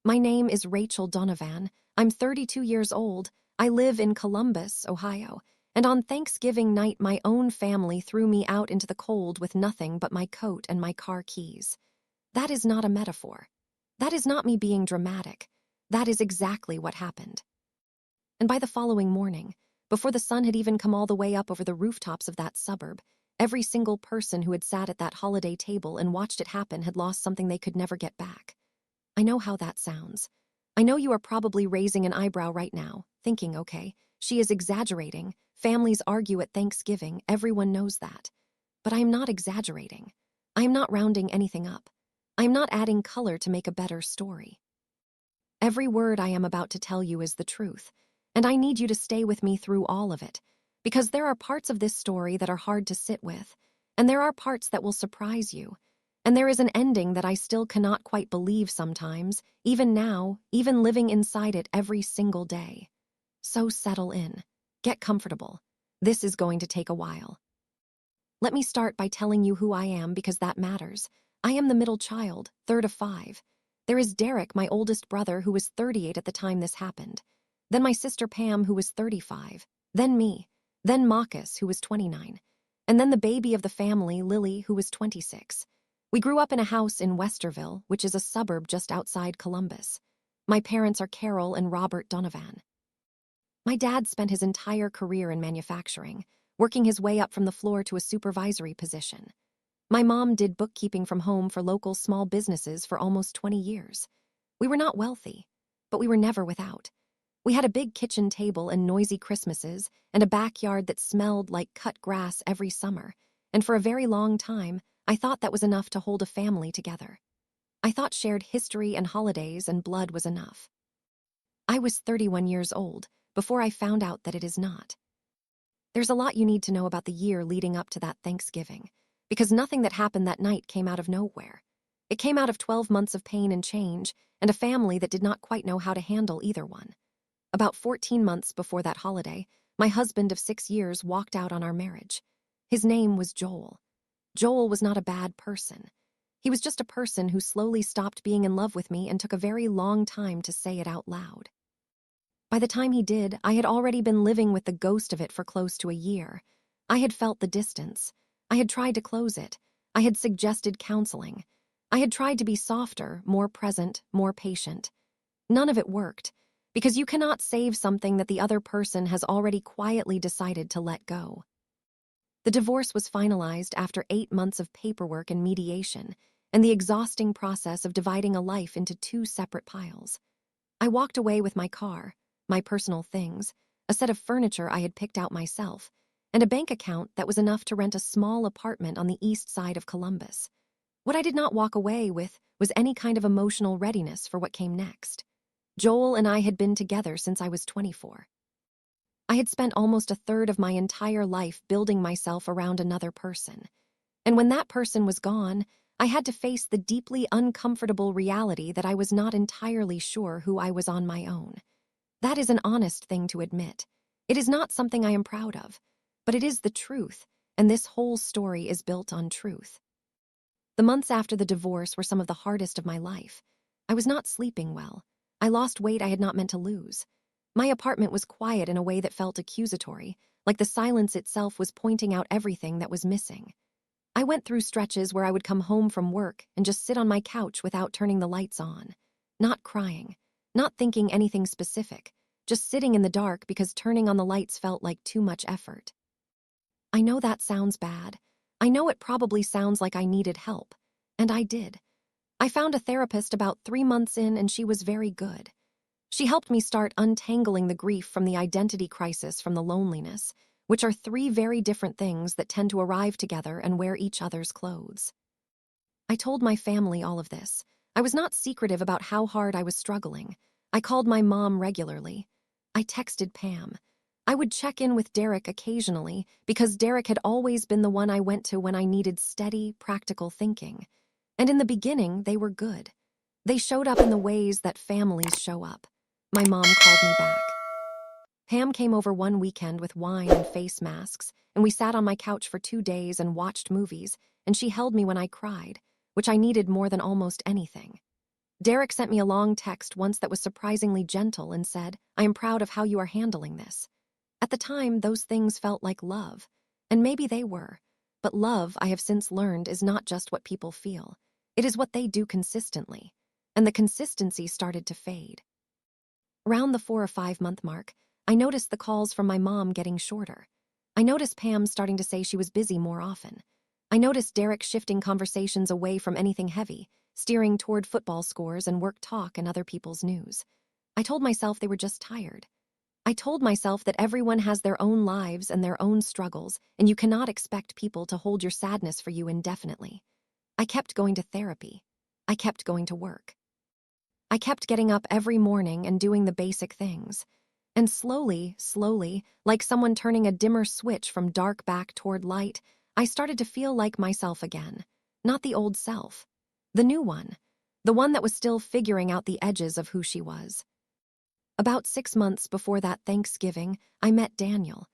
My name is Rachel Donovan. I'm 32 years old. I live in Columbus, Ohio. And on Thanksgiving night, my own family threw me out into the cold with nothing but my coat and my car keys. That is not a metaphor. That is not me being dramatic. That is exactly what happened. And by the following morning, before the sun had even come all the way up over the rooftops of that suburb, every single person who had sat at that holiday table and watched it happen had lost something they could never get back. I know how that sounds. I know you are probably raising an eyebrow right now, thinking, okay, she is exaggerating. Families argue at Thanksgiving, everyone knows that. But I am not exaggerating. I am not rounding anything up. I am not adding color to make a better story. Every word I am about to tell you is the truth, and I need you to stay with me through all of it, because there are parts of this story that are hard to sit with, and there are parts that will surprise you, and there is an ending that I still cannot quite believe sometimes, even now, even living inside it every single day. So settle in. Get comfortable. This is going to take a while. Let me start by telling you who I am because that matters. I am the middle child, third of 5. There is Derek, my oldest brother, who was 38 at the time this happened. Then my sister Pam, who was 35. Then me. Then Marcus, who was 29. And then the baby of the family, Lily, who was 26. We grew up in a house in Westerville, which is a suburb just outside Columbus. My parents are Carol and Robert Donovan. My dad spent his entire career in manufacturing, working his way up from the floor to a supervisory position. My mom did bookkeeping from home for local small businesses for almost 20 years. We were not wealthy, but we were never without. We had a big kitchen table and noisy Christmases and a backyard that smelled like cut grass every summer, and for a very long time, I thought that was enough to hold a family together. I thought shared history and holidays and blood was enough. I was 31 years old before I found out that it is not. There's a lot you need to know about the year leading up to that Thanksgiving, because nothing that happened that night came out of nowhere. It came out of 12 months of pain and change, and a family that did not quite know how to handle either one. About 14 months before that holiday, my husband of 6 years walked out on our marriage. His name was Joel. Joel was not a bad person. He was just a person who slowly stopped being in love with me and took a very long time to say it out loud. By the time he did, I had already been living with the ghost of it for close to a year. I had felt the distance. I had tried to close it. I had suggested counseling. I had tried to be softer, more present, more patient. None of it worked, because you cannot save something that the other person has already quietly decided to let go. The divorce was finalized after 8 months of paperwork and mediation, and the exhausting process of dividing a life into 2 separate piles. I walked away with my car, my personal things, a set of furniture I had picked out myself, and a bank account that was enough to rent a small apartment on the east side of Columbus. What I did not walk away with was any kind of emotional readiness for what came next. Joel and I had been together since I was 24. I had spent almost a third of my entire life building myself around another person. And when that person was gone, I had to face the deeply uncomfortable reality that I was not entirely sure who I was on my own. That is an honest thing to admit. It is not something I am proud of, but it is the truth, and this whole story is built on truth. The months after the divorce were some of the hardest of my life. I was not sleeping well. I lost weight I had not meant to lose. My apartment was quiet in a way that felt accusatory, like the silence itself was pointing out everything that was missing. I went through stretches where I would come home from work and just sit on my couch without turning the lights on. Not crying, not thinking anything specific, just sitting in the dark because turning on the lights felt like too much effort. I know that sounds bad. I know it probably sounds like I needed help, and I did. I found a therapist about 3 months in, and she was very good. She helped me start untangling the grief from the identity crisis from the loneliness, which are 3 very different things that tend to arrive together and wear each other's clothes. I told my family all of this. I was not secretive about how hard I was struggling. I called my mom regularly. I texted Pam. I would check in with Derek occasionally because Derek had always been the one I went to when I needed steady, practical thinking. And in the beginning, they were good. They showed up in the ways that families show up. My mom called me back. Pam came over one weekend with wine and face masks, and we sat on my couch for 2 days and watched movies, and she held me when I cried, which I needed more than almost anything. Derek sent me a long text once that was surprisingly gentle and said, "I am proud of how you are handling this." At the time, those things felt like love. And maybe they were. But love, I have since learned, is not just what people feel. It is what they do consistently. And the consistency started to fade. Around the 4 or 5 month mark, I noticed the calls from my mom getting shorter. I noticed Pam starting to say she was busy more often. I noticed Derek shifting conversations away from anything heavy, steering toward football scores and work talk and other people's news. I told myself they were just tired. I told myself that everyone has their own lives and their own struggles, and you cannot expect people to hold your sadness for you indefinitely. I kept going to therapy. I kept going to work. I kept getting up every morning and doing the basic things. And slowly, like someone turning a dimmer switch from dark back toward light, I started to feel like myself again. Not the old self. The new one. The one that was still figuring out the edges of who she was. About 6 months before that Thanksgiving, I met Daniel.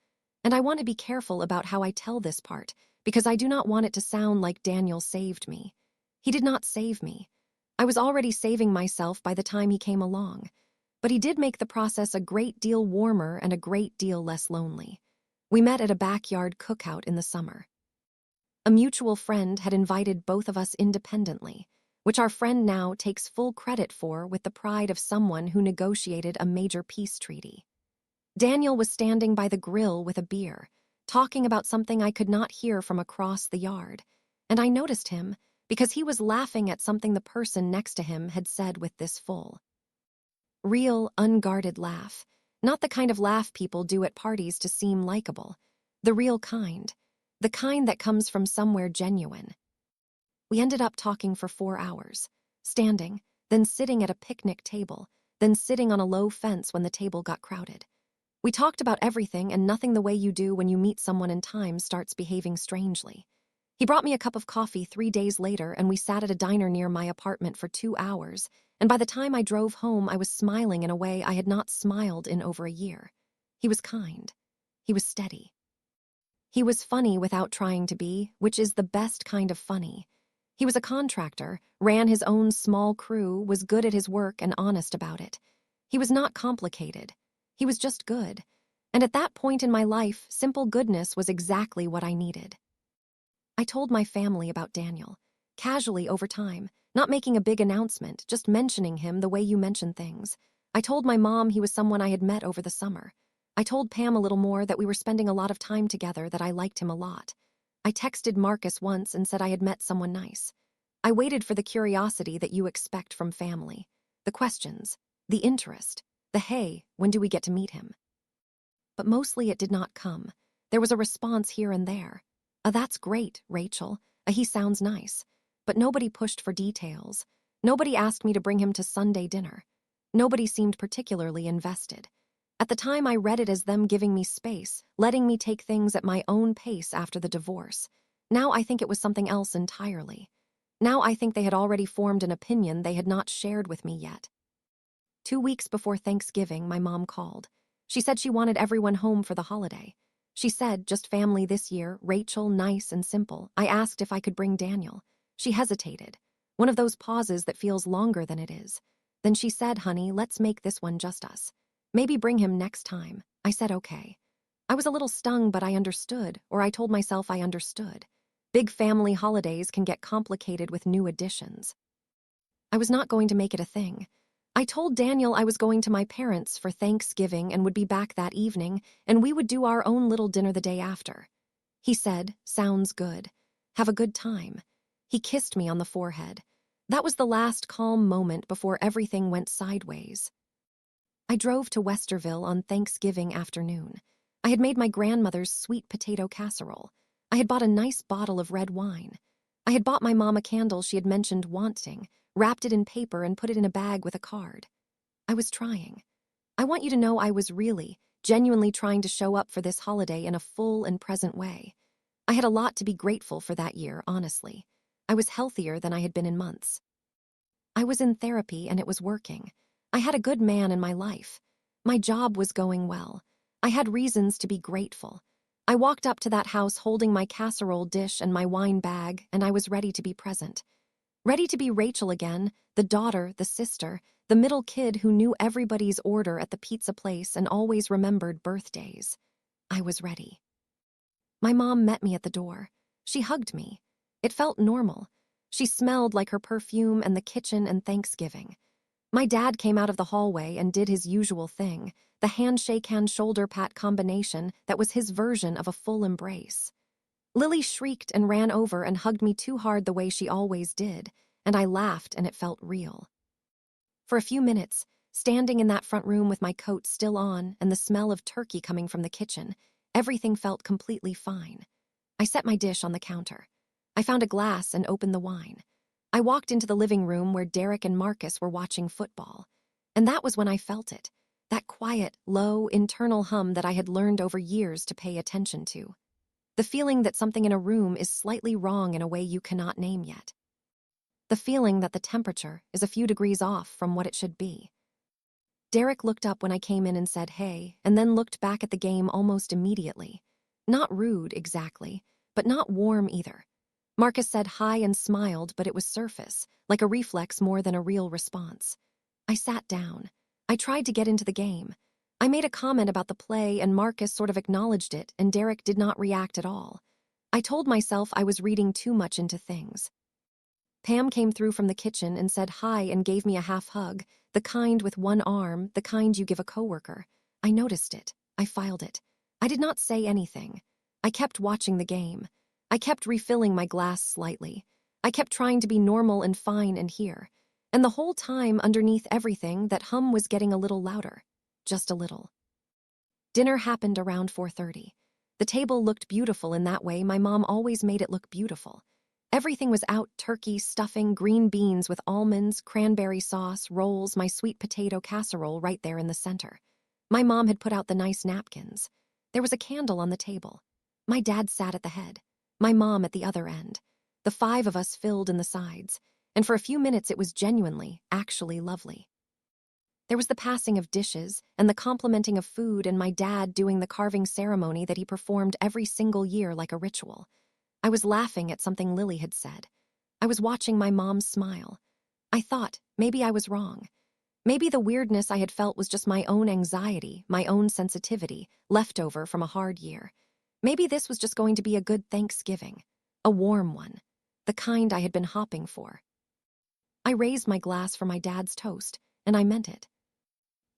And I want to be careful about how I tell this part, because I do not want it to sound like Daniel saved me. He did not save me. I was already saving myself by the time he came along. But he did make the process a great deal warmer and a great deal less lonely. We met at a backyard cookout in the summer. A mutual friend had invited both of us independently, which our friend now takes full credit for with the pride of someone who negotiated a major peace treaty. Daniel was standing by the grill with a beer, talking about something I could not hear from across the yard, and I noticed him because he was laughing at something the person next to him had said with this full, real, unguarded laugh, not the kind of laugh people do at parties to seem likable, the real kind, the kind that comes from somewhere genuine. We ended up talking for 4 hours, standing, then sitting at a picnic table, then sitting on a low fence when the table got crowded. We talked about everything and nothing the way you do when you meet someone and time starts behaving strangely. He brought me a cup of coffee 3 days later and we sat at a diner near my apartment for 2 hours, and by the time I drove home I was smiling in a way I had not smiled in over a year. He was kind. He was steady. He was funny without trying to be, which is the best kind of funny. He was a contractor, ran his own small crew, was good at his work and honest about it. He was not complicated. He was just good. And at that point in my life, simple goodness was exactly what I needed. I told my family about Daniel, casually over time, not making a big announcement, just mentioning him the way you mention things. I told my mom he was someone I had met over the summer. I told Pam a little more that we were spending a lot of time together, that I liked him a lot. I texted Marcus once and said I had met someone nice. I waited for the curiosity that you expect from family. The questions, the interest, the hey, when do we get to meet him? But mostly it did not come. There was a response here and there. A "that's great, Rachel," a "he sounds nice." But nobody pushed for details. Nobody asked me to bring him to Sunday dinner. Nobody seemed particularly invested. At the time I read it as them giving me space, letting me take things at my own pace after the divorce. Now I think it was something else entirely. Now I think they had already formed an opinion they had not shared with me yet. 2 weeks before Thanksgiving, my mom called. She said she wanted everyone home for the holiday. She said, just family this year, Rachel, nice and simple. I asked if I could bring Daniel. She hesitated. One of those pauses that feels longer than it is. Then she said, honey, let's make this one just us. Maybe bring him next time. I said, okay. I was a little stung, but I understood, or I told myself I understood. Big family holidays can get complicated with new additions. I was not going to make it a thing. I told Daniel I was going to my parents' for Thanksgiving and would be back that evening, and we would do our own little dinner the day after. He said, sounds good. Have a good time. He kissed me on the forehead. That was the last calm moment before everything went sideways. I drove to Westerville on Thanksgiving afternoon. I had made my grandmother's sweet potato casserole. I had bought a nice bottle of red wine. I had bought my mom a candle she had mentioned wanting, wrapped it in paper and put it in a bag with a card. I was trying. I want you to know I was really, genuinely trying to show up for this holiday in a full and present way. I had a lot to be grateful for that year, honestly. I was healthier than I had been in months. I was in therapy and it was working. I had a good man in my life. My job was going well. I had reasons to be grateful. I walked up to that house holding my casserole dish and my wine bag, and I was ready to be present. Ready to be Rachel again, the daughter, the sister, the middle kid who knew everybody's order at the pizza place and always remembered birthdays. I was ready. My mom met me at the door. She hugged me. It felt normal. She smelled like her perfume and the kitchen and Thanksgiving. My dad came out of the hallway and did his usual thing, the handshake hand-shoulder pat combination that was his version of a full embrace. Lily shrieked and ran over and hugged me too hard the way she always did, and I laughed and it felt real. For a few minutes, standing in that front room with my coat still on and the smell of turkey coming from the kitchen, everything felt completely fine. I set my dish on the counter. I found a glass and opened the wine. I walked into the living room where Derek and Marcus were watching football. And that was when I felt it, that quiet, low, internal hum that I had learned over years to pay attention to. The feeling that something in a room is slightly wrong in a way you cannot name yet. The feeling that the temperature is a few degrees off from what it should be. Derek looked up when I came in and said, "Hey," and then looked back at the game almost immediately. Not rude, exactly, but not warm either. Marcus said hi and smiled, but it was surface, like a reflex more than a real response. I sat down. I tried to get into the game. I made a comment about the play and Marcus sort of acknowledged it and Derek did not react at all. I told myself I was reading too much into things. Pam came through from the kitchen and said hi and gave me a half hug, the kind with one arm, the kind you give a coworker. I noticed it. I filed it. I did not say anything. I kept watching the game. I kept refilling my glass slightly. I kept trying to be normal and fine and here. And the whole time, underneath everything, that hum was getting a little louder. Just a little. Dinner happened around 4:30. The table looked beautiful in that way. My mom always made it look beautiful. Everything was out: turkey, stuffing, green beans with almonds, cranberry sauce, rolls, my sweet potato casserole right there in the center. My mom had put out the nice napkins. There was a candle on the table. My dad sat at the head. My mom at the other end. The five of us filled in the sides. And for a few minutes it was genuinely, actually lovely. There was the passing of dishes and the complimenting of food and my dad doing the carving ceremony that he performed every single year like a ritual. I was laughing at something Lily had said. I was watching my mom smile. I thought, maybe I was wrong. Maybe the weirdness I had felt was just my own anxiety, my own sensitivity, left over from a hard year. Maybe this was just going to be a good Thanksgiving. A warm one. The kind I had been hopping for. I raised my glass for my dad's toast, and I meant it.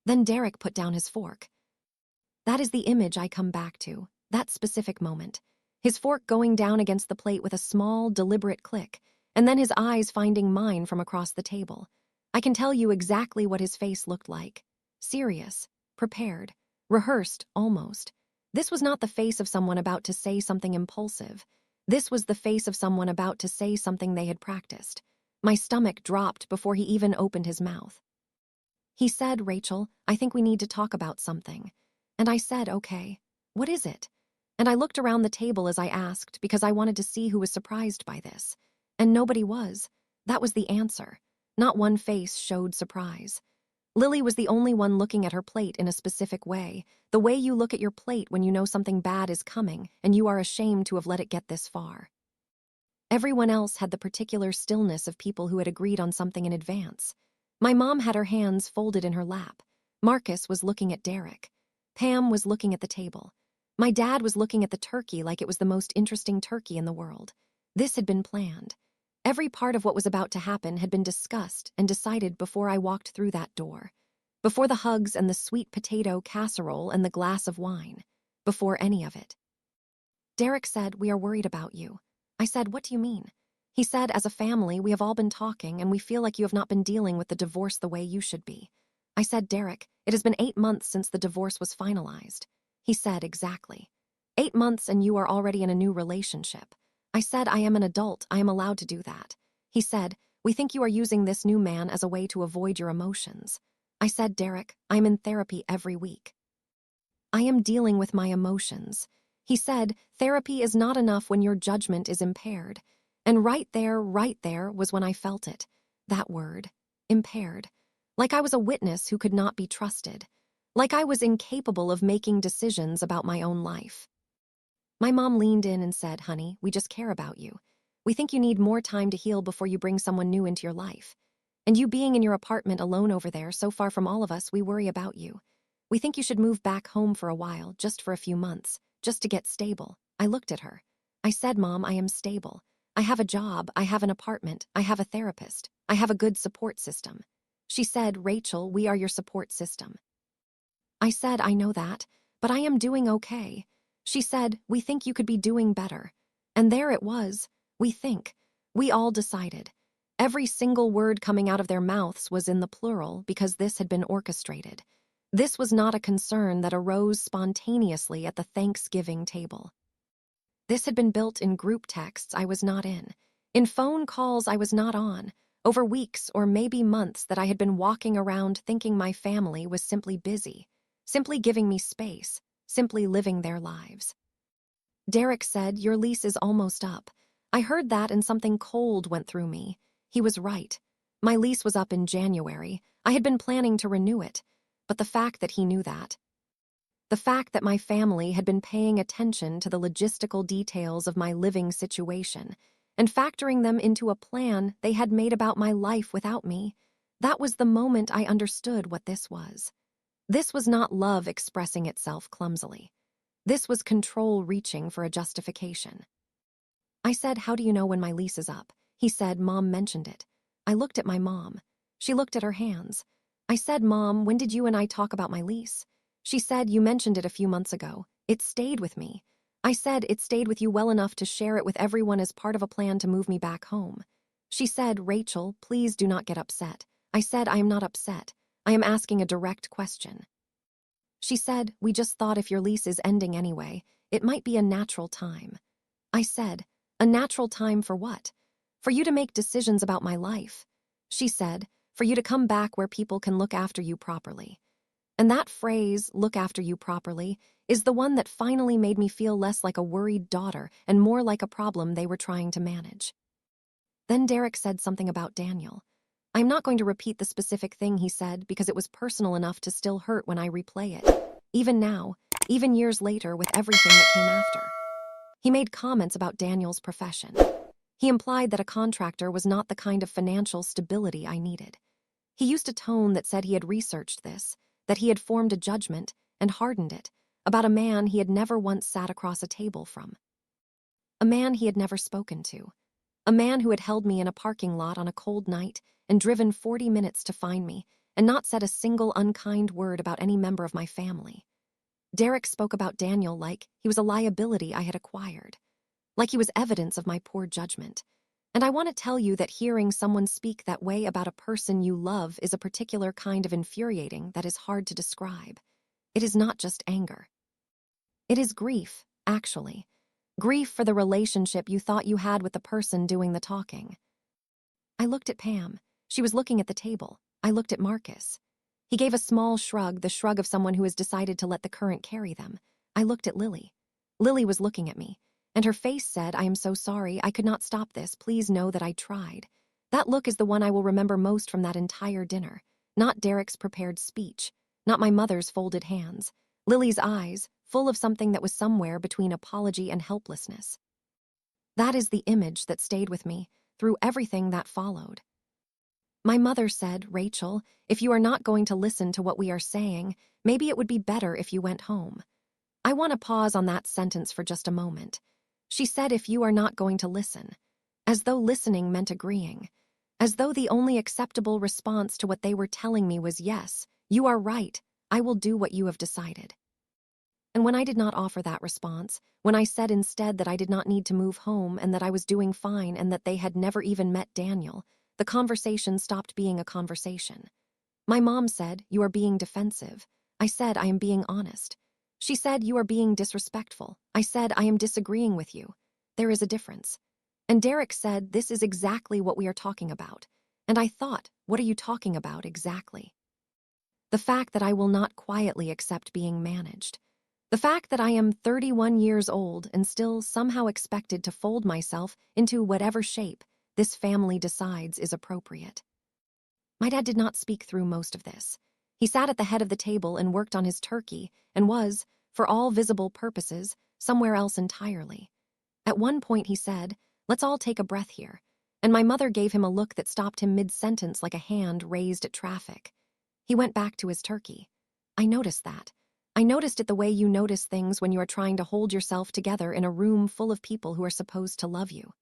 Then Derek put down his fork. That is the image I come back to, that specific moment. His fork going down against the plate with a small, deliberate click, and then his eyes finding mine from across the table. I can tell you exactly what his face looked like. Serious, prepared, rehearsed, almost. This was not the face of someone about to say something impulsive. This was the face of someone about to say something they had practiced. My stomach dropped before he even opened his mouth. He said, "Rachel, I think we need to talk about something." And I said, "Okay, what is it?" And I looked around the table as I asked because I wanted to see who was surprised by this. And nobody was. That was the answer. Not one face showed surprise. Lily was the only one looking at her plate in a specific way, the way you look at your plate when you know something bad is coming and you are ashamed to have let it get this far. Everyone else had the particular stillness of people who had agreed on something in advance. My mom had her hands folded in her lap. Marcus was looking at Derek. Pam was looking at the table. My dad was looking at the turkey like it was the most interesting turkey in the world. This had been planned. Every part of what was about to happen had been discussed and decided before I walked through that door. Before the hugs and the sweet potato casserole and the glass of wine. Before any of it. Derek said, "We are worried about you." I said, "What do you mean?" He said, "As a family, we have all been talking and we feel like you have not been dealing with the divorce the way you should be." I said, "Derek, it has been 8 months since the divorce was finalized." He said, "Exactly. 8 months and you are already in a new relationship." I said, "I am an adult, I am allowed to do that." He said, "We think you are using this new man as a way to avoid your emotions." I said, "Derek, I am in therapy every week. I am dealing with my emotions." He said, "Therapy is not enough when your judgment is impaired." And right there was when I felt it. That word, impaired. Like I was a witness who could not be trusted. Like I was incapable of making decisions about my own life. My mom leaned in and said, "Honey, we just care about you." We think you need more time to heal before you bring someone new into your life. And you being in your apartment alone over there, so far from all of us, we worry about you. We think you should move back home for a while, just for a few months, just to get stable. I looked at her. I said, Mom, I am stable. I have a job, I have an apartment, I have a therapist, I have a good support system. She said, Rachel, we are your support system. I said, I know that, but I am doing okay. She said, we think you could be doing better. And there it was. We think. We all decided. Every single word coming out of their mouths was in the plural because this had been orchestrated. This was not a concern that arose spontaneously at the Thanksgiving table. This had been built in group texts I was not in phone calls I was not on, over weeks or maybe months that I had been walking around thinking my family was simply busy, simply giving me space, simply living their lives. Derek said, your lease is almost up. I heard that and something cold went through me. He was right. My lease was up in January. I had been planning to renew it. But the fact that he knew that, the fact that my family had been paying attention to the logistical details of my living situation and factoring them into a plan they had made about my life without me, that was the moment I understood what this was. This was not love expressing itself clumsily. This was control reaching for a justification. I said, how do you know when my lease is up? He said, Mom mentioned it. I looked at my mom. She looked at her hands. I said, Mom, when did you and I talk about my lease? She said, you mentioned it a few months ago. It stayed with me. I said, it stayed with you well enough to share it with everyone as part of a plan to move me back home. She said, Rachel, please do not get upset. I said, I am not upset. I am asking a direct question. She said, we just thought if your lease is ending anyway, it might be a natural time. I said, a natural time for what? For you to make decisions about my life. She said, for you to come back where people can look after you properly. And that phrase, look after you properly, is the one that finally made me feel less like a worried daughter and more like a problem they were trying to manage. Then Derek said something about Daniel. I'm not going to repeat the specific thing he said because it was personal enough to still hurt when I replay it. Even now, even years later with everything that came after. He made comments about Daniel's profession. He implied that a contractor was not the kind of financial stability I needed. He used a tone that said he had researched this, that he had formed a judgment and hardened it about a man he had never once sat across a table from. A man he had never spoken to. A man who had held me in a parking lot on a cold night and driven 40 minutes to find me and not said a single unkind word about any member of my family. Derek spoke about Daniel like he was a liability I had acquired, like he was evidence of my poor judgment. And I want to tell you that hearing someone speak that way about a person you love is a particular kind of infuriating that is hard to describe. It is not just anger. It is grief, actually. Grief for the relationship you thought you had with the person doing the talking. I looked at Pam. She was looking at the table. I looked at Marcus. He gave a small shrug, the shrug of someone who has decided to let the current carry them. I looked at Lily. Lily was looking at me, and her face said, I am so sorry, I could not stop this, please know that I tried. That look is the one I will remember most from that entire dinner. Not Derek's prepared speech, not my mother's folded hands. Lily's eyes, full of something that was somewhere between apology and helplessness. That is the image that stayed with me through everything that followed. My mother said, Rachel, if you are not going to listen to what we are saying, maybe it would be better if you went home. I want to pause on that sentence for just a moment. She said, if you are not going to listen, as though listening meant agreeing, as though the only acceptable response to what they were telling me was, yes, you are right, I will do what you have decided. And when I did not offer that response, when I said instead that I did not need to move home and that I was doing fine and that they had never even met Daniel, the conversation stopped being a conversation. My mom said, you are being defensive. I said, I am being honest. She said, you are being disrespectful. I said, I am disagreeing with you. There is a difference. And Derek said, this is exactly what we are talking about. And I thought, what are you talking about exactly? The fact that I will not quietly accept being managed. The fact that I am 31 years old and still somehow expected to fold myself into whatever shape this family decides is appropriate. My dad did not speak through most of this. He sat at the head of the table and worked on his turkey and was, for all visible purposes, somewhere else entirely. At one point he said, Let's all take a breath here. And my mother gave him a look that stopped him mid-sentence like a hand raised at traffic. He went back to his turkey. I noticed that. I noticed it the way you notice things when you are trying to hold yourself together in a room full of people who are supposed to love you.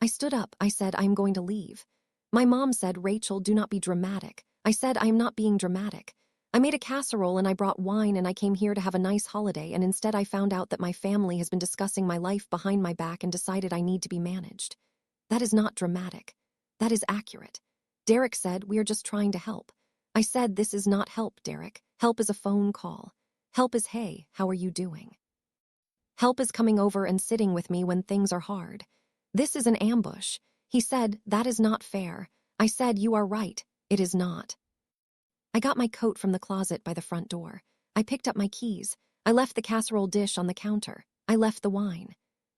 I stood up. I said, I am going to leave. My mom said, Rachel, do not be dramatic. I said, I am not being dramatic. I made a casserole and I brought wine and I came here to have a nice holiday, and instead I found out that my family has been discussing my life behind my back and decided I need to be managed. That is not dramatic. That is accurate. Derek said, we are just trying to help. I said, this is not help, Derek. Help is a phone call. Help is, hey, how are you doing? Help is coming over and sitting with me when things are hard. This is an ambush. He said, that is not fair. I said, you are right. It is not. I got my coat from the closet by the front door. I picked up my keys. I left the casserole dish on the counter. I left the wine.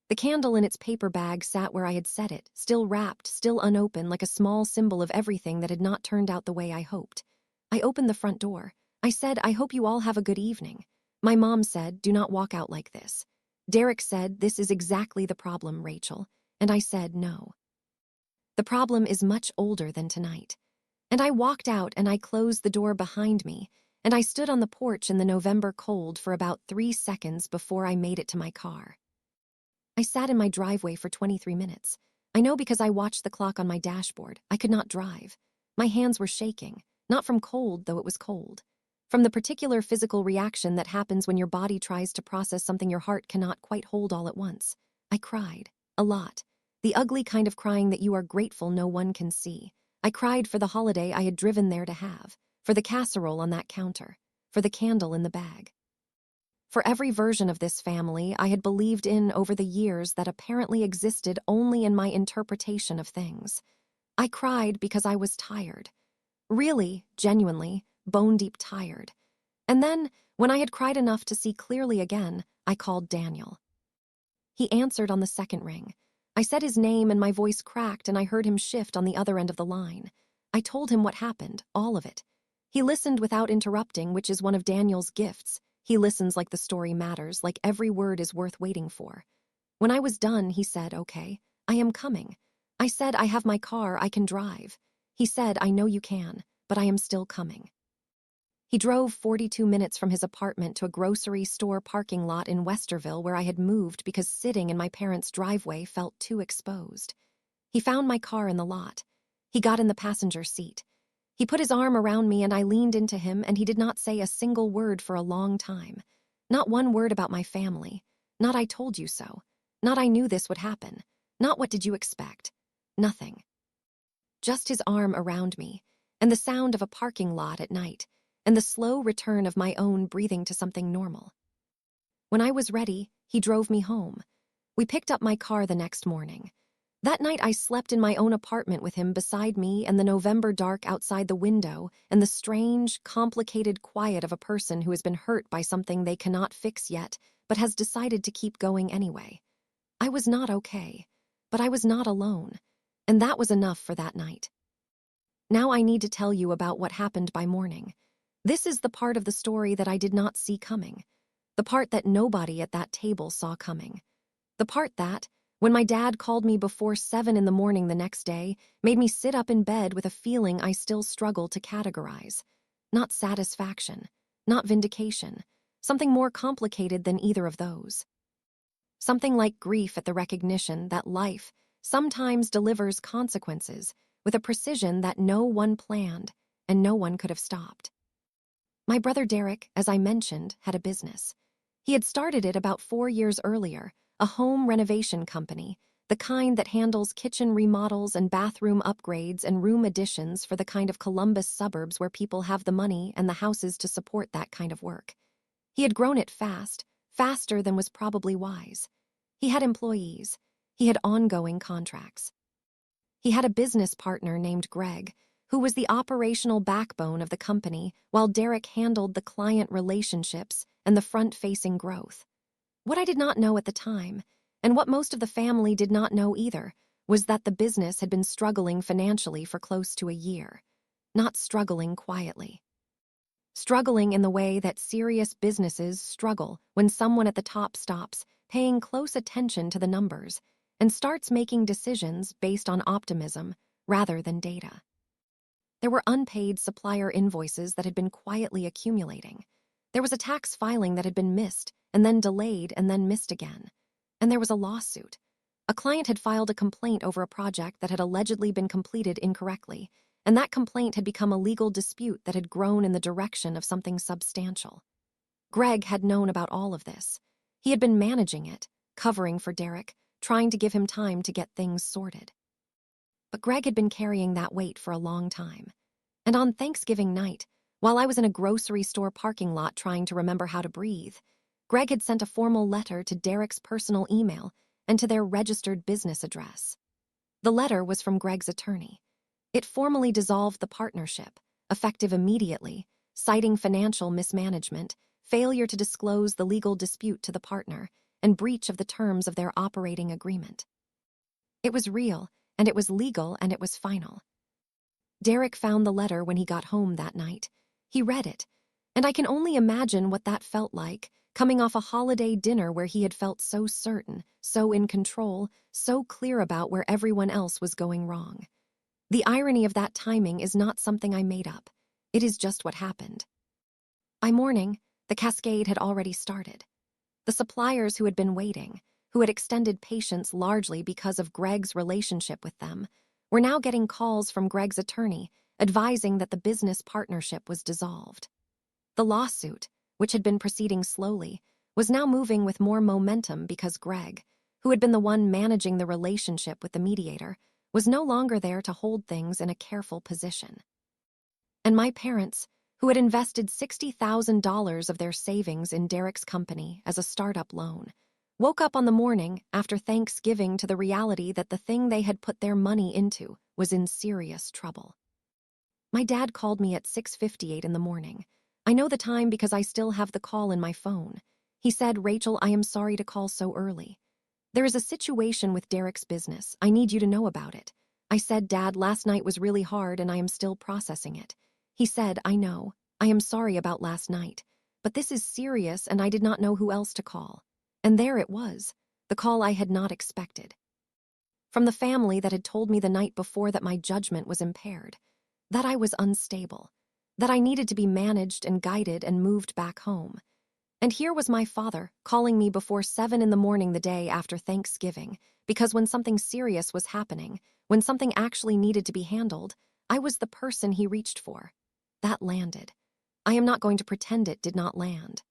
The candle in its paper bag sat where I had set it, still wrapped, still unopened, like a small symbol of everything that had not turned out the way I hoped. I opened the front door. I said, I hope you all have a good evening. My mom said, do not walk out like this. Derek said, this is exactly the problem, Rachel. And I said, no. The problem is much older than tonight. And I walked out and I closed the door behind me, and I stood on the porch in the November cold for about 3 seconds before I made it to my car. I sat in my driveway for 23 minutes. I know because I watched the clock on my dashboard. I could not drive. My hands were shaking, not from cold, though it was cold. From the particular physical reaction that happens when your body tries to process something your heart cannot quite hold all at once. I cried. A lot. The ugly kind of crying that you are grateful no one can see. I cried for the holiday I had driven there to have, for the casserole on that counter, for the candle in the bag. For every version of this family I had believed in over the years that apparently existed only in my interpretation of things. I cried because I was tired. Really, genuinely, bone-deep tired. And then, when I had cried enough to see clearly again, I called Daniel. He answered on the second ring. I said his name and my voice cracked and I heard him shift on the other end of the line. I told him what happened, all of it. He listened without interrupting, which is one of Daniel's gifts. He listens like the story matters, like every word is worth waiting for. When I was done, he said, okay, I am coming. I said, I have my car, I can drive. He said, I know you can, but I am still coming. He drove 42 minutes from his apartment to a grocery store parking lot in Westerville where I had moved because sitting in my parents' driveway felt too exposed. He found my car in the lot. He got in the passenger seat. He put his arm around me and I leaned into him, and he did not say a single word for a long time. Not one word about my family. Not I told you so. Not I knew this would happen. Not what did you expect. Nothing. Just his arm around me, and the sound of a parking lot at night, and the slow return of my own breathing to something normal. When I was ready, he drove me home. We picked up my car the next morning. That night I slept in my own apartment with him beside me, and the November dark outside the window, and the strange, complicated quiet of a person who has been hurt by something they cannot fix yet, but has decided to keep going anyway. I was not okay, but I was not alone, and that was enough for that night. Now I need to tell you about what happened by morning. This is the part of the story that I did not see coming. The part that nobody at that table saw coming. The part that, when my dad called me before 7 in the morning the next day, made me sit up in bed with a feeling I still struggle to categorize. Not satisfaction, not vindication, something more complicated than either of those. Something like grief at the recognition that life sometimes delivers consequences with a precision that no one planned and no one could have stopped. My brother Derek, as I mentioned, had a business. He had started it about 4 years earlier, a home renovation company, the kind that handles kitchen remodels and bathroom upgrades and room additions for the kind of Columbus suburbs where people have the money and the houses to support that kind of work. He had grown it fast, faster than was probably wise. He had employees. He had ongoing contracts. He had a business partner named Greg, who was the operational backbone of the company, while Derek handled the client relationships and the front-facing growth. What I did not know at the time, and what most of the family did not know either, was that the business had been struggling financially for close to a year. Not struggling quietly. Struggling in the way that serious businesses struggle when someone at the top stops paying close attention to the numbers and starts making decisions based on optimism rather than data. There were unpaid supplier invoices that had been quietly accumulating. There was a tax filing that had been missed and then delayed and then missed again. And there was a lawsuit. A client had filed a complaint over a project that had allegedly been completed incorrectly, and that complaint had become a legal dispute that had grown in the direction of something substantial. Greg had known about all of this. He had been managing it, covering for Derek, trying to give him time to get things sorted. But Greg had been carrying that weight for a long time. And on Thanksgiving night, while I was in a grocery store parking lot trying to remember how to breathe, Greg had sent a formal letter to Derek's personal email and to their registered business address. The letter was from Greg's attorney. It formally dissolved the partnership, effective immediately, citing financial mismanagement, failure to disclose the legal dispute to the partner, and breach of the terms of their operating agreement. It was real, and it was legal, and it was final. Derek found the letter when he got home that night. He read it, and I can only imagine what that felt like, coming off a holiday dinner where he had felt so certain, so in control, so clear about where everyone else was going wrong. The irony of that timing is not something I made up. It is just what happened. By morning, the cascade had already started. The suppliers who had been waiting, who had extended patience largely because of Greg's relationship with them, were now getting calls from Greg's attorney advising that the business partnership was dissolved. The lawsuit, which had been proceeding slowly, was now moving with more momentum because Greg, who had been the one managing the relationship with the mediator, was no longer there to hold things in a careful position. And my parents, who had invested $60,000 of their savings in Derek's company as a startup loan, woke up on the morning after Thanksgiving to the reality that the thing they had put their money into was in serious trouble. My dad called me at 6:58 in the morning. I know the time because I still have the call in my phone. He said, "Rachel, I am sorry to call so early. There is a situation with Derek's business. I need you to know about it." I said, "Dad, last night was really hard and I am still processing it." He said, "I know. I am sorry about last night. But this is serious and I did not know who else to call." And there it was, the call I had not expected. From the family that had told me the night before that my judgment was impaired, that I was unstable, that I needed to be managed and guided and moved back home. And here was my father calling me before 7 in the morning the day after Thanksgiving, because when something serious was happening, when something actually needed to be handled, I was the person he reached for. That landed. I am not going to pretend it did not land.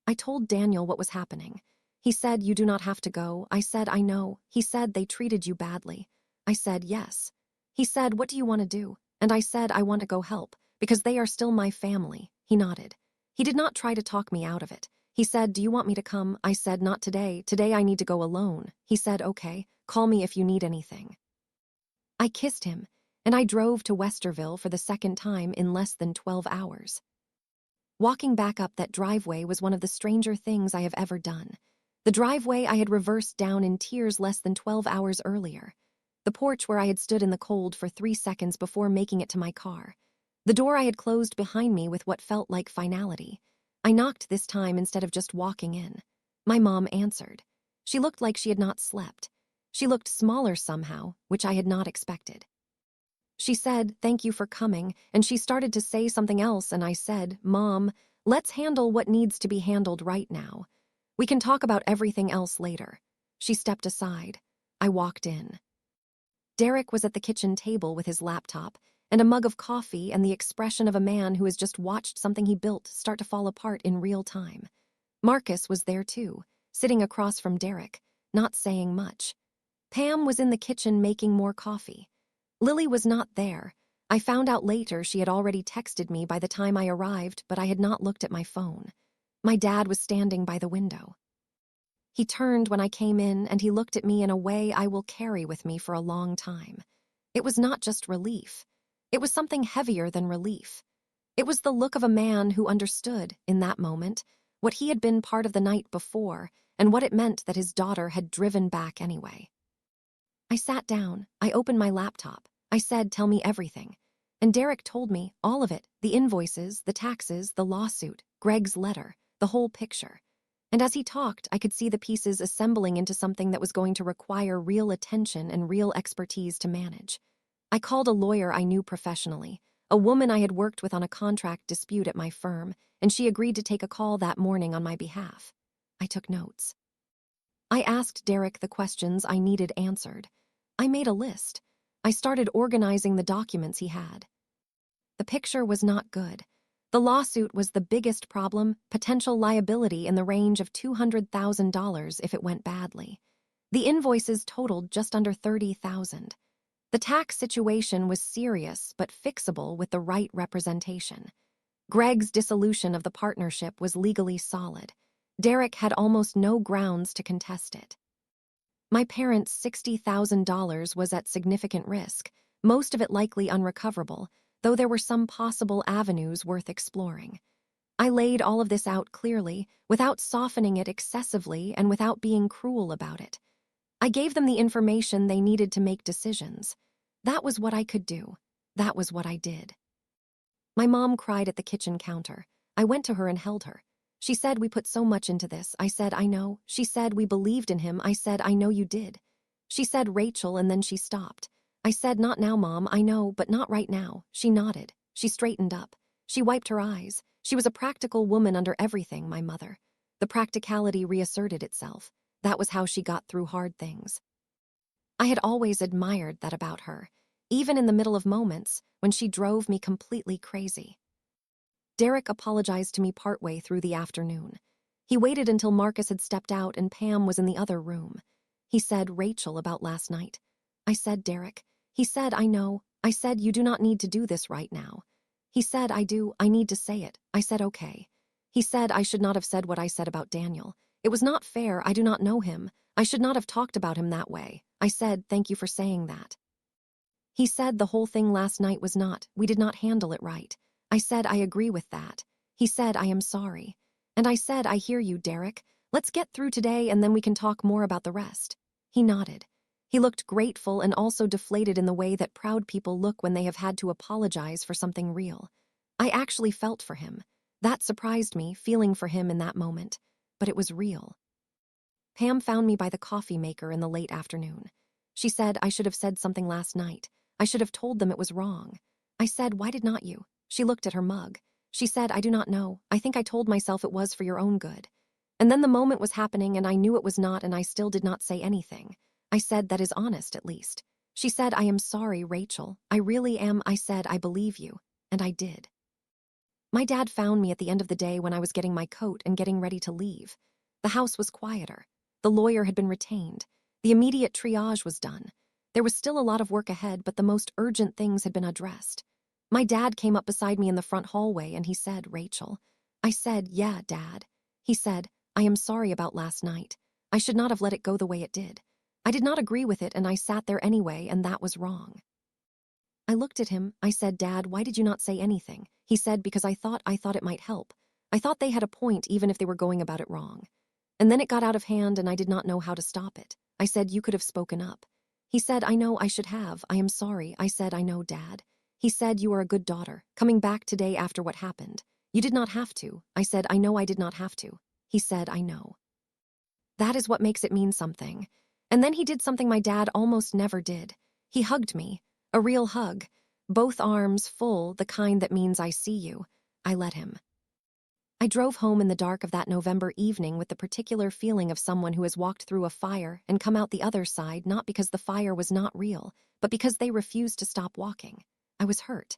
I told Daniel what was happening. He said, "You do not have to go." I said, "I know." He said, "They treated you badly." I said, "Yes." He said, "What do you want to do?" And I said, "I want to go help, because they are still my family." He nodded. He did not try to talk me out of it. He said, "Do you want me to come?" I said, "Not today. Today I need to go alone." He said, "Okay, call me if you need anything." I kissed him, and I drove to Westerville for the second time in less than 12 hours. Walking back up that driveway was one of the stranger things I have ever done. The driveway I had reversed down in tears less than 12 hours earlier. The porch where I had stood in the cold for 3 seconds before making it to my car. The door I had closed behind me with what felt like finality. I knocked this time instead of just walking in. My mom answered. She looked like she had not slept. She looked smaller somehow, which I had not expected. She said, "Thank you for coming," and she started to say something else, and I said, "Mom, let's handle what needs to be handled right now. We can talk about everything else later." She stepped aside. I walked in. Derek was at the kitchen table with his laptop and a mug of coffee and the expression of a man who has just watched something he built start to fall apart in real time. Marcus was there too, sitting across from Derek, not saying much. Pam was in the kitchen making more coffee. Lily was not there. I found out later she had already texted me by the time I arrived, but I had not looked at my phone. My dad was standing by the window. He turned when I came in and he looked at me in a way I will carry with me for a long time. It was not just relief. It was something heavier than relief. It was the look of a man who understood, in that moment, what he had been part of the night before and what it meant that his daughter had driven back anyway. I sat down. I opened my laptop. I said, "Tell me everything." And Derek told me all of it, the invoices, the taxes, the lawsuit, Greg's letter, the whole picture. And as he talked, I could see the pieces assembling into something that was going to require real attention and real expertise to manage. I called a lawyer I knew professionally, a woman I had worked with on a contract dispute at my firm, and she agreed to take a call that morning on my behalf. I took notes. I asked Derek the questions I needed answered. I made a list. I started organizing the documents he had. The picture was not good. The lawsuit was the biggest problem, potential liability in the range of $200,000 if it went badly. The invoices totaled just under $30,000. The tax situation was serious but fixable with the right representation. Greg's dissolution of the partnership was legally solid. Derek had almost no grounds to contest it. My parents' $60,000 was at significant risk, most of it likely unrecoverable, though there were some possible avenues worth exploring. I laid all of this out clearly, without softening it excessively and without being cruel about it. I gave them the information they needed to make decisions. That was what I could do. That was what I did. My mom cried at the kitchen counter. I went to her and held her. She said, "We put so much into this." I said, "I know." She said, "We believed in him." I said, "I know you did." She said, "Rachel," and then she stopped. I said, "Not now, Mom, I know, but not right now." She nodded. She straightened up. She wiped her eyes. She was a practical woman under everything, my mother. The practicality reasserted itself. That was how she got through hard things. I had always admired that about her, even in the middle of moments when she drove me completely crazy. Derek apologized to me partway through the afternoon. He waited until Marcus had stepped out and Pam was in the other room. He said, "Rachel, about last night." I said, "Derek." He said, "I know." I said, "You do not need to do this right now." He said, "I do. I need to say it." I said, "Okay." He said, "I should not have said what I said about Daniel. It was not fair. I do not know him. I should not have talked about him that way." I said, "Thank you for saying that." He said the whole thing last night was not, we did not handle it right. I said, "I agree with that." He said, "I am sorry." And I said, "I hear you, Derek. Let's get through today and then we can talk more about the rest." He nodded. He looked grateful and also deflated in the way that proud people look when they have had to apologize for something real. I actually felt for him. That surprised me, feeling for him in that moment. But it was real. Pam found me by the coffee maker in the late afternoon. She said, "I should have said something last night. I should have told them it was wrong." I said, "Why did not you?" She looked at her mug. She said, "I do not know. I think I told myself it was for your own good." And then the moment was happening and I knew it was not and I still did not say anything. I said, "That is honest, at least." She said, "I am sorry, Rachel. I really am." I said, "I believe you." And I did. My dad found me at the end of the day when I was getting my coat and getting ready to leave. The house was quieter. The lawyer had been retained. The immediate triage was done. There was still a lot of work ahead, but the most urgent things had been addressed. My dad came up beside me in the front hallway and he said, "Rachel." I said, "Yeah, Dad." He said, "I am sorry about last night. I should not have let it go the way it did. I did not agree with it and I sat there anyway and that was wrong." I looked at him. I said, "Dad, why did you not say anything?" He said, "Because I thought it might help. I thought they had a point even if they were going about it wrong. And then it got out of hand and I did not know how to stop it." I said, "You could have spoken up." He said, "I know I should have. I am sorry." I said, "I know, Dad." He said, "You are a good daughter, coming back today after what happened. You did not have to." I said, "I know I did not have to." He said, "I know." That is what makes it mean something. And then he did something my dad almost never did. He hugged me. A real hug. Both arms full, the kind that means I see you. I let him. I drove home in the dark of that November evening with the particular feeling of someone who has walked through a fire and come out the other side not because the fire was not real, but because they refused to stop walking. I was hurt.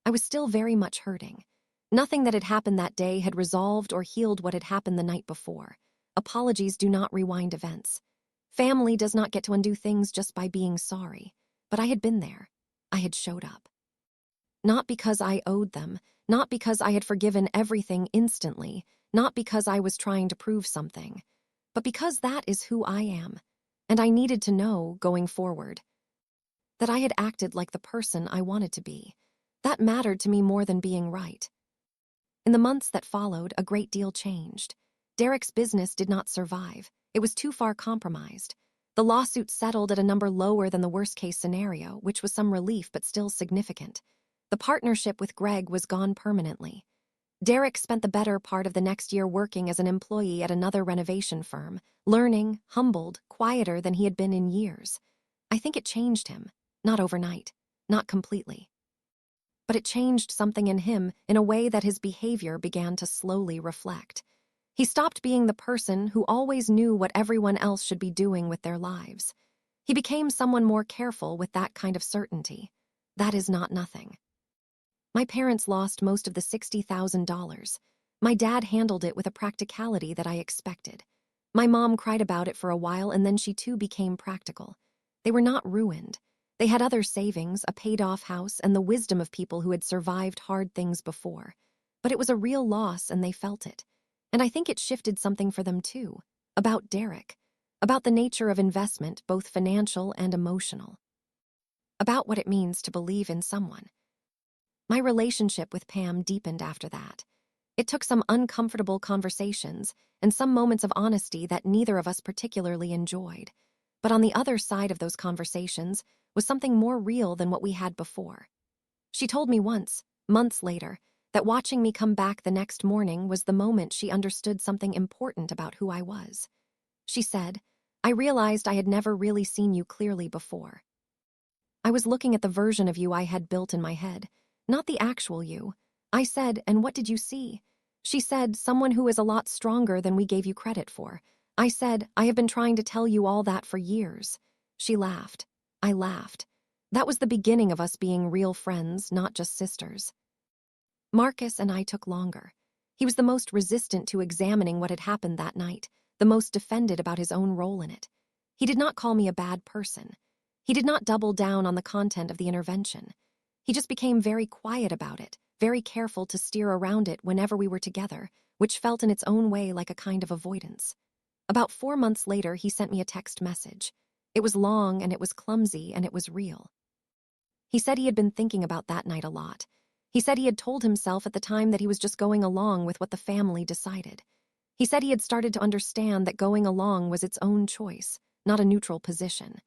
I was still very much hurting. Nothing that had happened that day had resolved or healed what had happened the night before. Apologies do not rewind events. Family does not get to undo things just by being sorry. But I had been there. I had showed up. Not because I owed them, not because I had forgiven everything instantly, not because I was trying to prove something, but because that is who I am. And I needed to know, going forward, that I had acted like the person I wanted to be. That mattered to me more than being right. In the months that followed, a great deal changed. Derek's business did not survive. It was too far compromised. The lawsuit settled at a number lower than the worst-case scenario, which was some relief but still significant. The partnership with Greg was gone permanently. Derek spent the better part of the next year working as an employee at another renovation firm, learning, humbled, quieter than he had been in years. I think it changed him, not overnight, not completely. But it changed something in him in a way that his behavior began to slowly reflect. He stopped being the person who always knew what everyone else should be doing with their lives. He became someone more careful with that kind of certainty. That is not nothing. My parents lost most of the $60,000. My dad handled it with a practicality that I expected. My mom cried about it for a while, and then she too became practical. They were not ruined. They had other savings, a paid-off house, and the wisdom of people who had survived hard things before. But it was a real loss, and they felt it. And I think it shifted something for them too, about Derek, about the nature of investment, both financial and emotional, about what it means to believe in someone. My relationship with Pam deepened after that. It took some uncomfortable conversations and some moments of honesty that neither of us particularly enjoyed. But on the other side of those conversations was something more real than what we had before. She told me once, months later, that watching me come back the next morning was the moment she understood something important about who I was. She said, "I realized I had never really seen you clearly before. I was looking at the version of you I had built in my head, not the actual you." I said, "And what did you see?" She said, "Someone who is a lot stronger than we gave you credit for." I said, "I have been trying to tell you all that for years." She laughed. I laughed. That was the beginning of us being real friends, not just sisters. Marcus and I took longer. He was the most resistant to examining what had happened that night, the most defended about his own role in it. He did not call me a bad person. He did not double down on the content of the intervention. He just became very quiet about it, very careful to steer around it whenever we were together, which felt in its own way like a kind of avoidance. About 4 months later, he sent me a text message. It was long and it was clumsy and it was real. He said he had been thinking about that night a lot. He said he had told himself at the time that he was just going along with what the family decided. He said he had started to understand that going along was its own choice, not a neutral position.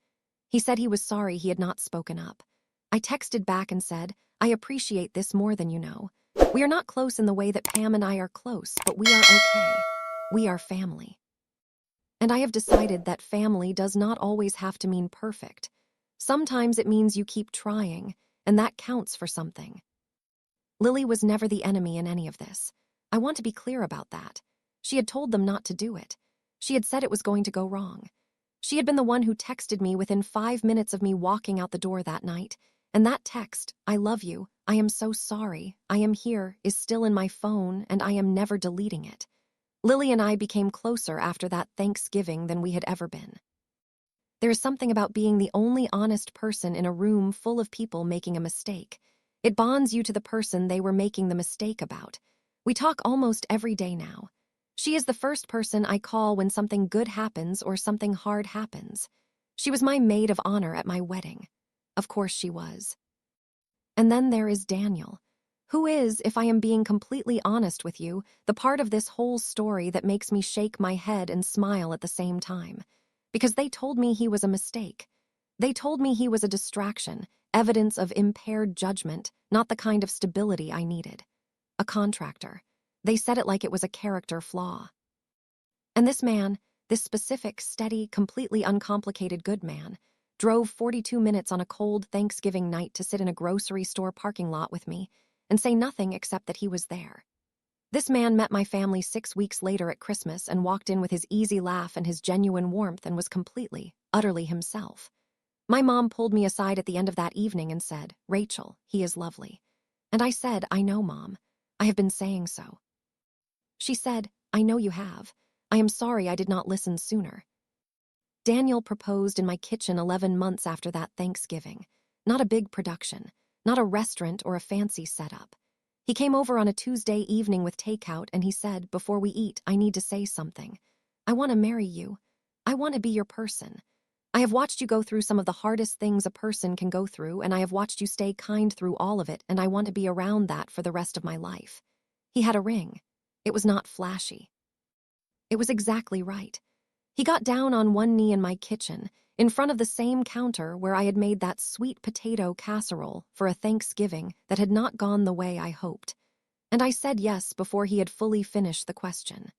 He said he was sorry he had not spoken up. I texted back and said, "I appreciate this more than you know. We are not close in the way that Pam and I are close, but we are okay. We are family. And I have decided that family does not always have to mean perfect. Sometimes it means you keep trying, and that counts for something." Lily was never the enemy in any of this. I want to be clear about that. She had told them not to do it. She had said it was going to go wrong. She had been the one who texted me within 5 minutes of me walking out the door that night, and that text, "I love you, I am so sorry, I am here," is still in my phone, and I am never deleting it. Lily and I became closer after that Thanksgiving than we had ever been. There is something about being the only honest person in a room full of people making a mistake. It bonds you to the person they were making the mistake about. We talk almost every day now. She is the first person I call when something good happens or something hard happens. She was my maid of honor at my wedding. Of course she was. And then there is Daniel, who is, if I am being completely honest with you, the part of this whole story that makes me shake my head and smile at the same time. Because they told me he was a mistake. They told me he was a distraction, evidence of impaired judgment, not the kind of stability I needed. A contractor. They said it like it was a character flaw. And this man, this specific, steady, completely uncomplicated good man, drove 42 minutes on a cold Thanksgiving night to sit in a grocery store parking lot with me and say nothing except that he was there. This man met my family 6 weeks later at Christmas and walked in with his easy laugh and his genuine warmth and was completely, utterly himself. My mom pulled me aside at the end of that evening and said, "Rachel, he is lovely." And I said, "I know, Mom. I have been saying so." She said, "I know you have. I am sorry I did not listen sooner." Daniel proposed in my kitchen 11 months after that Thanksgiving. Not a big production, not a restaurant or a fancy setup. He came over on a Tuesday evening with takeout and he said, "Before we eat, I need to say something. I want to marry you. I want to be your person. I have watched you go through some of the hardest things a person can go through, and I have watched you stay kind through all of it, and I want to be around that for the rest of my life." He had a ring. It was not flashy. It was exactly right. He got down on one knee in my kitchen, in front of the same counter where I had made that sweet potato casserole for a Thanksgiving that had not gone the way I hoped. And I said yes before he had fully finished the question.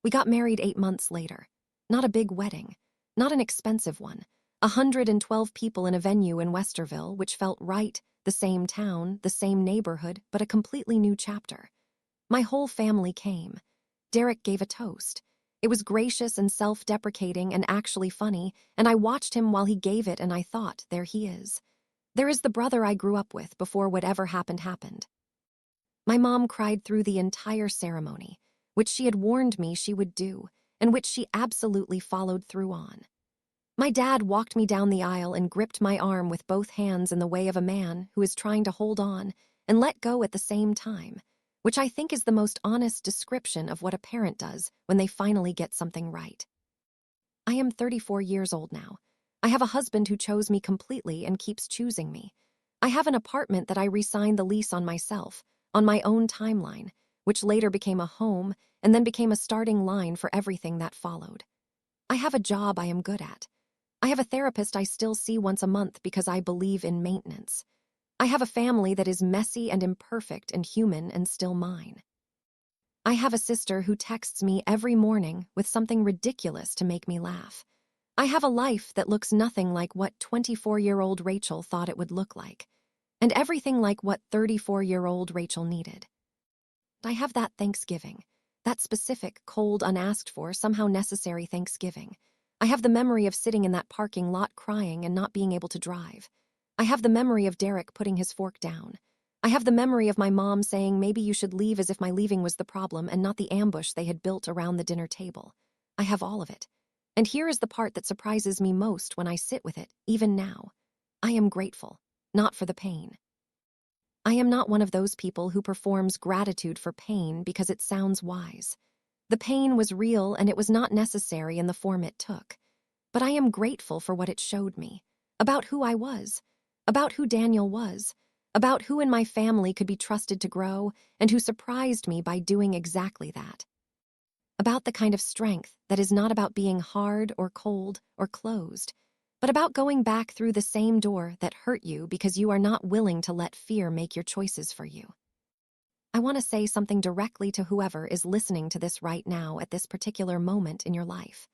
We got married 8 months later. Not a big wedding, not an expensive one. 112 people in a venue in Westerville, which felt right, the same town, the same neighborhood, but a completely new chapter. My whole family came. Derek gave a toast. It was gracious and self-deprecating and actually funny, and I watched him while he gave it and I thought, there he is. There is the brother I grew up with before whatever happened. My mom cried through the entire ceremony, which she had warned me she would do, and which she absolutely followed through on. My dad walked me down the aisle and gripped my arm with both hands in the way of a man who is trying to hold on and let go at the same time, which I think is the most honest description of what a parent does when they finally get something right. I am 34 years old now. I have a husband who chose me completely and keeps choosing me. I have an apartment that I re-signed the lease on myself, on my own timeline, which later became a home and then became a starting line for everything that followed. I have a job I am good at. I have a therapist I still see once a month because I believe in maintenance. I have a family that is messy and imperfect and human and still mine. I have a sister who texts me every morning with something ridiculous to make me laugh. I have a life that looks nothing like what 24-year-old Rachel thought it would look like, and everything like what 34-year-old Rachel needed. I have that Thanksgiving, that specific, cold, unasked for, somehow necessary Thanksgiving. I have the memory of sitting in that parking lot crying and not being able to drive. I have the memory of Derek putting his fork down. I have the memory of my mom saying maybe you should leave, as if my leaving was the problem and not the ambush they had built around the dinner table. I have all of it. And here is the part that surprises me most when I sit with it, even now. I am grateful, not for the pain. I am not one of those people who performs gratitude for pain because it sounds wise. The pain was real and it was not necessary in the form it took. But I am grateful for what it showed me, about who I was, about who Daniel was, about who in my family could be trusted to grow and who surprised me by doing exactly that. About the kind of strength that is not about being hard or cold or closed, but about going back through the same door that hurt you because you are not willing to let fear make your choices for you. I want to say something directly to whoever is listening to this right now at this particular moment in your life.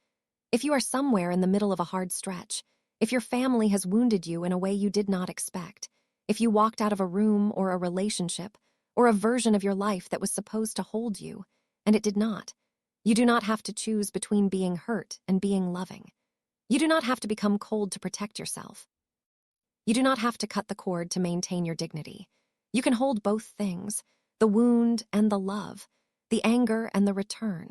If you are somewhere in the middle of a hard stretch, if your family has wounded you in a way you did not expect, if you walked out of a room or a relationship or a version of your life that was supposed to hold you, and it did not, you do not have to choose between being hurt and being loving. You do not have to become cold to protect yourself. You do not have to cut the cord to maintain your dignity. You can hold both things, the wound and the love, the anger and the return,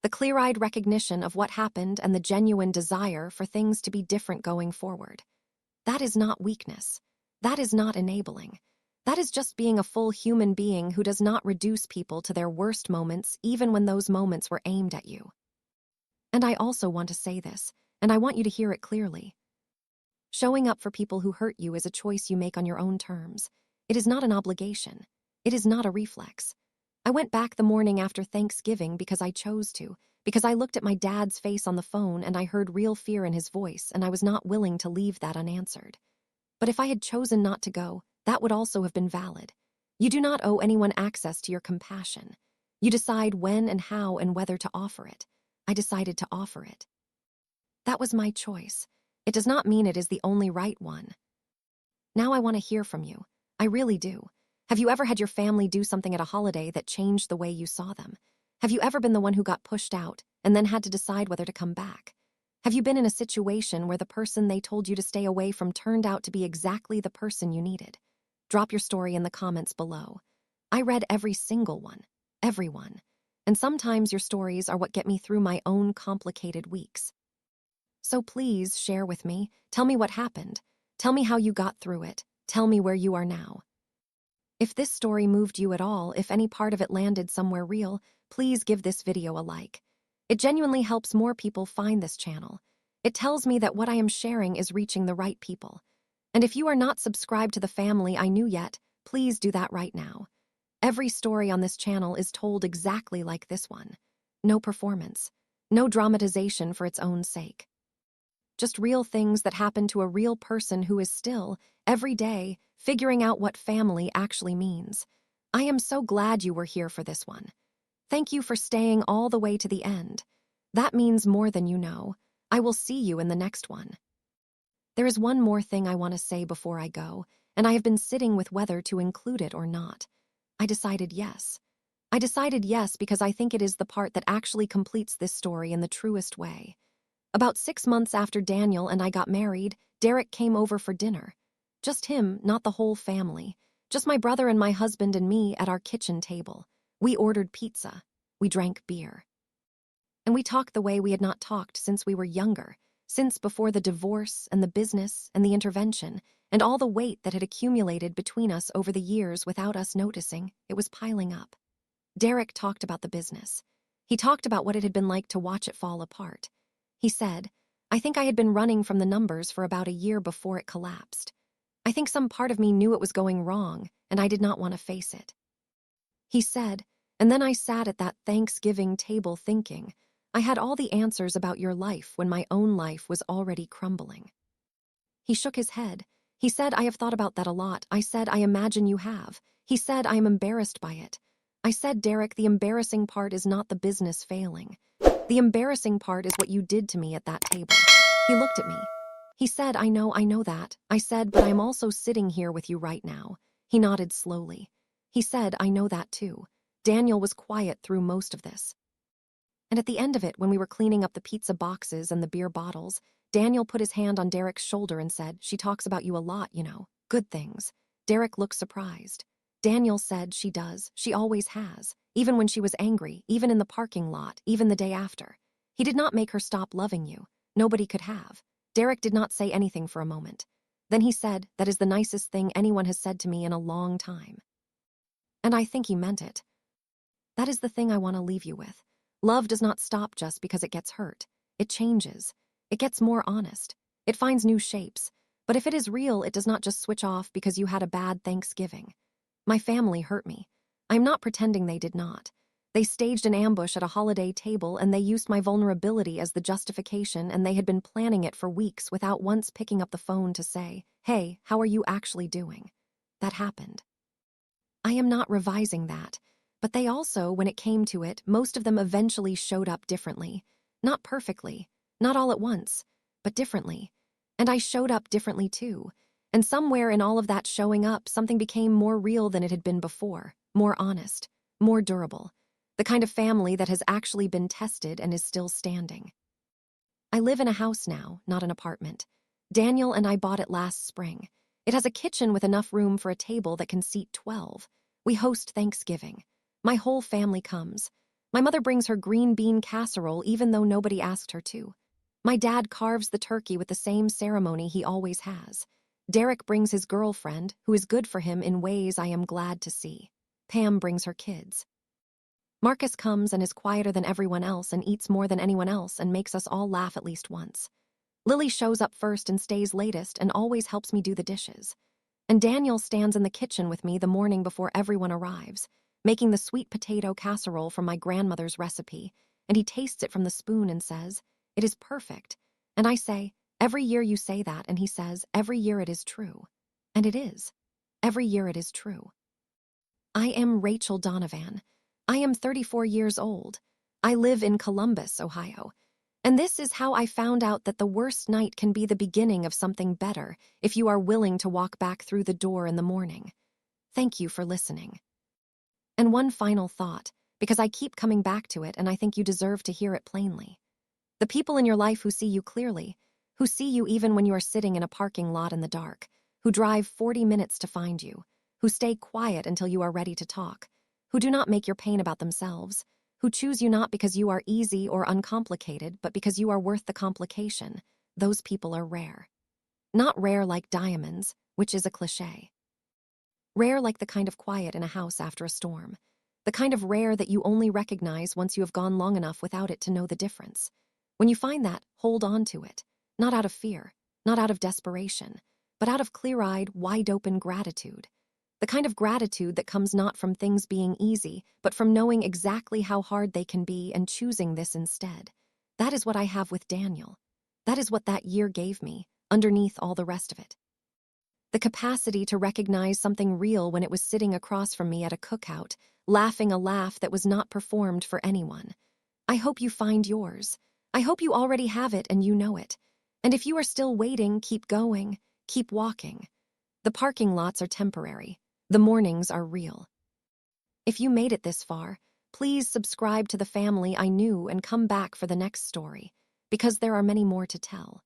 the clear-eyed recognition of what happened and the genuine desire for things to be different going forward. That is not weakness. That is not enabling. That is just being a full human being who does not reduce people to their worst moments even when those moments were aimed at you. And I also want to say this, and I want you to hear it clearly. Showing up for people who hurt you is a choice you make on your own terms. It is not an obligation. It is not a reflex. I went back the morning after Thanksgiving because I chose to, because I looked at my dad's face on the phone and I heard real fear in his voice and I was not willing to leave that unanswered. But if I had chosen not to go, that would also have been valid. You do not owe anyone access to your compassion. You decide when and how and whether to offer it. I decided to offer it. That was my choice. It does not mean it is the only right one. Now I want to hear from you. I really do. Have you ever had your family do something at a holiday that changed the way you saw them? Have you ever been the one who got pushed out and then had to decide whether to come back? Have you been in a situation where the person they told you to stay away from turned out to be exactly the person you needed? Drop your story in the comments below. I read every single one, everyone. And sometimes your stories are what get me through my own complicated weeks. So please share with me. Tell me what happened. Tell me how you got through it. Tell me where you are now. If this story moved you at all, if any part of it landed somewhere real, please give this video a like. It genuinely helps more people find this channel. It tells me that what I am sharing is reaching the right people. And if you are not subscribed to the family I knew yet, please do that right now. Every story on this channel is told exactly like this one. No performance. No dramatization for its own sake. Just real things that happen to a real person who is still, every day, figuring out what family actually means. I am so glad you were here for this one. Thank you for staying all the way to the end. That means more than you know. I will see you in the next one. There is one more thing I want to say before I go, and I have been sitting with whether to include it or not. I decided yes. I decided yes because I think it is the part that actually completes this story in the truest way. About 6 months after Daniel and I got married, Derek came over for dinner. Just him, not the whole family. Just my brother and my husband and me at our kitchen table. We ordered pizza. We drank beer. And we talked the way we had not talked since we were younger, since before the divorce and the business and the intervention, and all the weight that had accumulated between us over the years without us noticing, it was piling up. Derek talked about the business. He talked about what it had been like to watch it fall apart. He said, I think I had been running from the numbers for about a year before it collapsed. I think some part of me knew it was going wrong, and I did not want to face it. He said, and then I sat at that Thanksgiving table thinking, I had all the answers about your life when my own life was already crumbling. He shook his head. He said, I have thought about that a lot. I said, I imagine you have. He said, I am embarrassed by it. I said, Derek, the embarrassing part is not the business failing. The embarrassing part is what you did to me at that table. He looked at me. He said, I know that. I said, but I am also sitting here with you right now. He nodded slowly. He said, I know that too. Daniel was quiet through most of this. And at the end of it, when we were cleaning up the pizza boxes and the beer bottles, Daniel put his hand on Derek's shoulder and said, she talks about you a lot, you know, good things. Derek looked surprised. Daniel said, she does, she always has, even when she was angry, even in the parking lot, even the day after. He did not make her stop loving you. Nobody could have. Derek did not say anything for a moment. Then he said, that is the nicest thing anyone has said to me in a long time. And I think he meant it. That is the thing I want to leave you with. Love does not stop just because it gets hurt. It changes. It gets more honest. It finds new shapes. But if it is real, it does not just switch off because you had a bad Thanksgiving. My family hurt me. I am not pretending they did not. They staged an ambush at a holiday table and they used my vulnerability as the justification, and they had been planning it for weeks without once picking up the phone to say, hey, how are you actually doing? That happened. I am not revising that. But they also, when it came to it, most of them eventually showed up differently. Not perfectly, not all at once, but differently. And I showed up differently too. And somewhere in all of that showing up, something became more real than it had been before, more honest, more durable. The kind of family that has actually been tested and is still standing. I live in a house now, not an apartment. Daniel and I bought it last spring. It has a kitchen with enough room for a table that can seat 12. We host Thanksgiving. My whole family comes. My mother brings her green bean casserole even though nobody asked her to. My dad carves the turkey with the same ceremony he always has. Derek brings his girlfriend, who is good for him in ways I am glad to see. Pam brings her kids. Marcus comes and is quieter than everyone else and eats more than anyone else and makes us all laugh at least once. Lily shows up first and stays latest and always helps me do the dishes. And Daniel stands in the kitchen with me the morning before everyone arrives, making the sweet potato casserole from my grandmother's recipe, and he tastes it from the spoon and says, it is perfect. And I say, every year you say that, and he says, every year it is true. And it is. Every year it is true. I am Rachel Donovan. I am 34 years old. I live in Columbus, Ohio. And this is how I found out that the worst night can be the beginning of something better if you are willing to walk back through the door in the morning. Thank you for listening. And one final thought, because I keep coming back to it and I think you deserve to hear it plainly. The people in your life who see you clearly, who see you even when you are sitting in a parking lot in the dark, who drive 40 minutes to find you, who stay quiet until you are ready to talk, who do not make your pain about themselves, who choose you not because you are easy or uncomplicated, but because you are worth the complication, those people are rare. Not rare like diamonds, which is a cliché. Rare like the kind of quiet in a house after a storm. The kind of rare that you only recognize once you have gone long enough without it to know the difference. When you find that, hold on to it. Not out of fear, not out of desperation, but out of clear-eyed, wide-open gratitude. The kind of gratitude that comes not from things being easy, but from knowing exactly how hard they can be and choosing this instead. That is what I have with Daniel. That is what that year gave me, underneath all the rest of it. The capacity to recognize something real when it was sitting across from me at a cookout, laughing a laugh that was not performed for anyone. I hope you find yours. I hope you already have it and you know it. And if you are still waiting, keep going, keep walking. The parking lots are temporary. The mornings are real. If you made it this far, please subscribe to the family I knew and come back for the next story, because there are many more to tell.